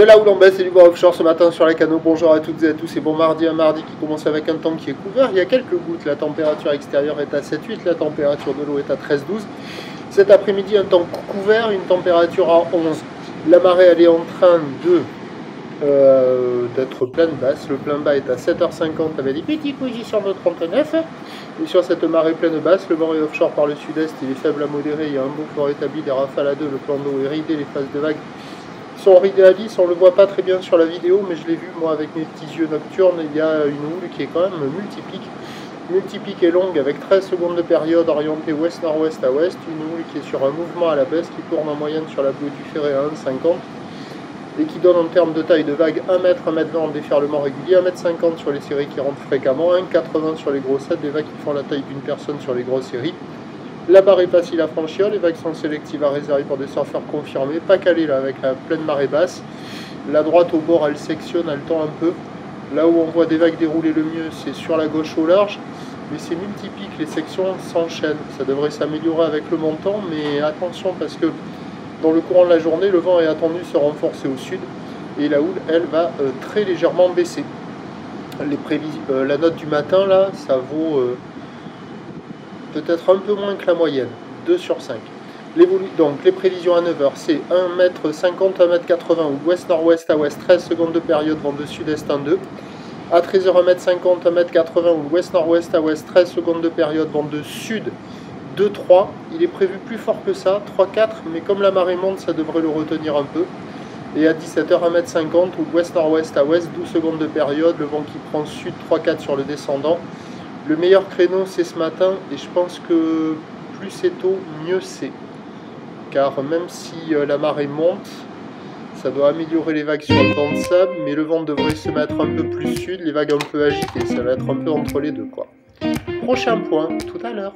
la houle en baisse et du vent offshore ce matin sur les canaux. Bonjour à toutes et à tous et bon mardi, un mardi qui commence avec un temps qui est couvert. Il y a quelques gouttes, la température extérieure est à 7-8, la température de l'eau est à 13-12. Cet après-midi, un temps couvert, une température à 11. La marée elle est en train d'être pleine basse. Le plein bas est à 7h50 avec des petits positions de 39. Et sur cette marée pleine basse, le vent est offshore par le sud-est, il est faible à modéré, il y a un beau fort établi, des rafales à 2, le plan d'eau est ridé, les phases de vagues sont ridées à 10, on ne le voit pas très bien sur la vidéo, mais je l'ai vu moi avec mes petits yeux nocturnes, il y a une houle qui est quand même multipique et longue avec 13 secondes de période orientée ouest-nord-ouest à ouest, une houle qui est sur un mouvement à la baisse qui tourne en moyenne sur la bleue du Ferré à 1,50 et qui donne en termes de taille de vague 1 mètre, 1 mètre 20 en déferlement régulier, 1,50 m sur les séries qui rentrent fréquemment, 1,80 sur les grossettes, des vagues qui font la taille d'une personne sur les grosses séries. La barre est facile à franchir, les vagues sont sélectives à réserver pour des surfeurs confirmés, pas calées là avec la pleine marée basse. La droite au bord elle sectionne, elle tend un peu. Là où on voit des vagues dérouler le mieux, c'est sur la gauche au large, mais c'est multipique, les sections s'enchaînent. Ça devrait s'améliorer avec le montant, mais attention parce que dans le courant de la journée, le vent est attendu se renforcer au sud et la houle, elle, va très légèrement baisser. La note du matin, là, ça vaut peut-être un peu moins que la moyenne, 2 sur 5. Donc les prévisions à 9h, c'est 1,50 m, 1,80 m ou ouest-nord-ouest à ouest, 13 secondes de période, vent de sud-est 1,2. À 13h, 1,50 m, 1,80 m ou ouest-nord-ouest à ouest, 13 secondes de période, vent de sud 2-3, il est prévu plus fort que ça, 3-4, mais comme la marée monte, ça devrait le retenir un peu. Et à 17h, 1,50 m ou ouest-nord-ouest à ouest, 12 secondes de période, le vent qui prend sud 3-4 sur le descendant. Le meilleur créneau, c'est ce matin, et je pense que plus c'est tôt, mieux c'est. Car même si la marée monte, ça doit améliorer les vagues sur le banc de sable, mais le vent devrait se mettre un peu plus sud, les vagues un peu agitées, ça va être un peu entre les deux, quoi. Prochain point, tout à l'heure.